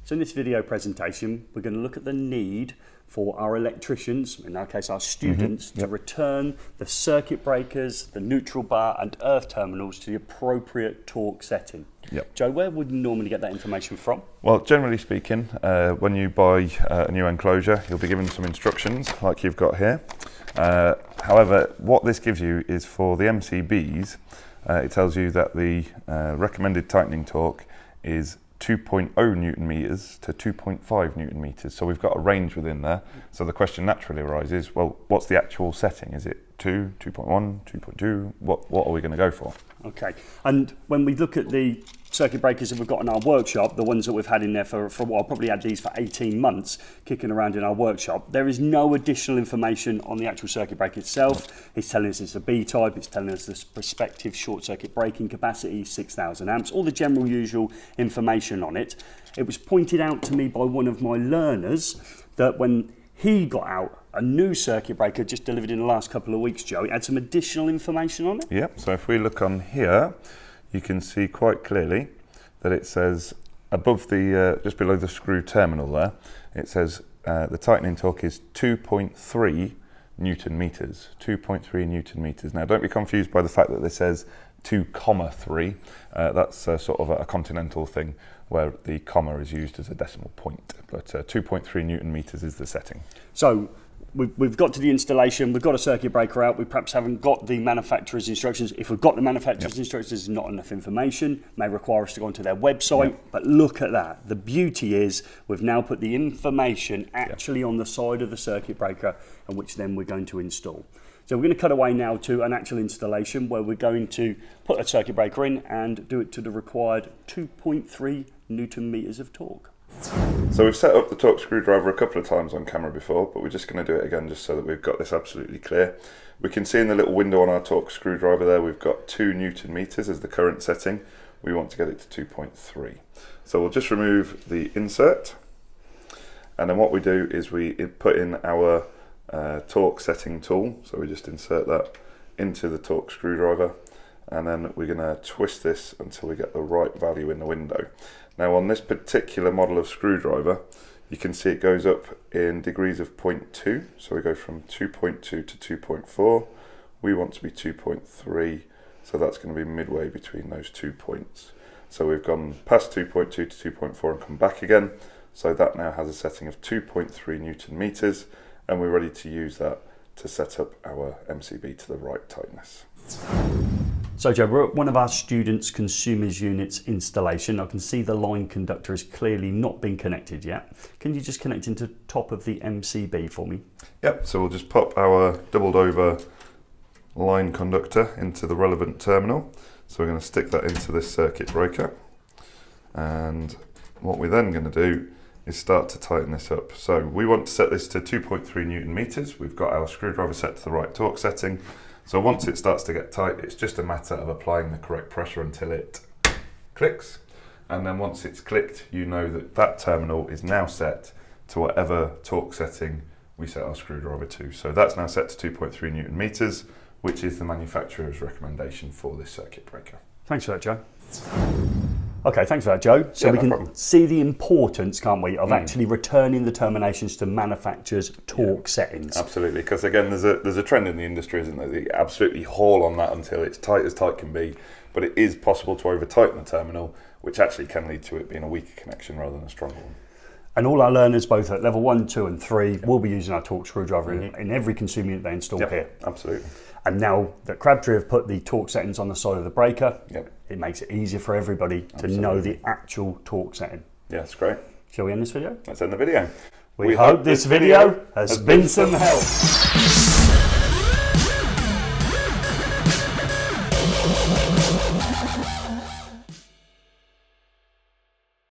So in this video presentation, we're going to look at the need for our electricians, in our case our students, to return the circuit breakers, the neutral bar and earth terminals to the appropriate torque setting. Joe, where would you normally get that information from? Well, generally speaking, when you buy a new enclosure, you'll be given some instructions like you've got here. However, what this gives you is for the MCBs, it tells you that the recommended tightening torque is 2.0 Newton meters to 2.5 Newton meters. So we've got a range within there. So the question naturally arises, well, what's the actual setting? Is it 2, 2.1, 2.2? What are we going to go for? Okay, and when we look at the circuit breakers that we've got in our workshop, the ones that we've had in there for a while, probably had these for 18 months kicking around in our workshop, there is no additional information on the actual circuit breaker itself. It's telling us it's a B type, it's telling us the prospective short circuit braking capacity, 6,000 amps, all the general usual information on it. It was pointed out to me by one of my learners that when he got out a new circuit breaker just delivered in the last couple of weeks, Joe, it had some additional information on it. Yep, so if we look on here, you can see quite clearly that it says above the, just below the screw terminal there, it says the tightening torque is 2.3 Newton meters, 2.3 Newton meters. Now don't be confused by the fact that this says 2,3, that's sort of a continental thing where the comma is used as a decimal point, but 2.3 Newton meters is the setting. So we've got to the installation, we've got a circuit breaker out, we perhaps haven't got the manufacturer's instructions. If we've got the manufacturer's instructions, there's not enough information, may require us to go onto their website, but look at that. The beauty is we've now put the information actually on the side of the circuit breaker, and which then we're going to install. So we're going to cut away now to an actual installation where we're going to put a circuit breaker in and do it to the required 2.3 Newton meters of torque. So we've set up the torque screwdriver a couple of times on camera before, but we're just going to do it again just so that we've got this absolutely clear. We can see in the little window on our torque screwdriver there, we've got 2 Newton meters as the current setting. We want to get it to 2.3. So we'll just remove the insert, and then what we do is we put in our torque setting tool. So we just insert that into the torque screwdriver, and then we're going to twist this until we get the right value in the window. Now on this particular model of screwdriver, you can see it goes up in degrees of 0.2, so we go from 2.2 to 2.4. We want to be 2.3, so that's going to be midway between those 2 points. So we've gone past 2.2 to 2.4 and come back again, so that now has a setting of 2.3 Newton meters, and we're ready to use that to set up our MCB to the right tightness. So Joe, we're at one of our students' consumers units installation. I can see the line conductor has clearly not been connected yet. Can you just connect into top of the MCB for me? Yep, so we'll just pop our doubled over line conductor into the relevant terminal. So we're going to stick that into this circuit breaker. And what we're then going to do is start to tighten this up. So we want to set this to 2.3 Newton meters. We've got our screwdriver set to the right torque setting. So once it starts to get tight, it's just a matter of applying the correct pressure until it clicks. And then once it's clicked, you know that that terminal is now set to whatever torque setting we set our screwdriver to. So that's now set to 2.3 Newton meters, which is the manufacturer's recommendation for this circuit breaker. Thanks for that, Joe. Okay, thanks for that, Joe. So we can see the importance, can't we, of actually returning the terminations to manufacturer's torque settings. Absolutely, because again, there's a trend in the industry, isn't there? They absolutely haul on that until it's tight as tight can be, but it is possible to over tighten the terminal, which actually can lead to it being a weaker connection rather than a stronger one. And all our learners, both at level 1, 2 and 3, will be using our torque screwdriver in every consumer unit they install here. Absolutely. And now that Crabtree have put the torque settings on the side of the breaker, it makes it easier for everybody to know the actual torque setting. Yeah, that's great. Shall we end this video? Let's end the video. We hope this video has been some help.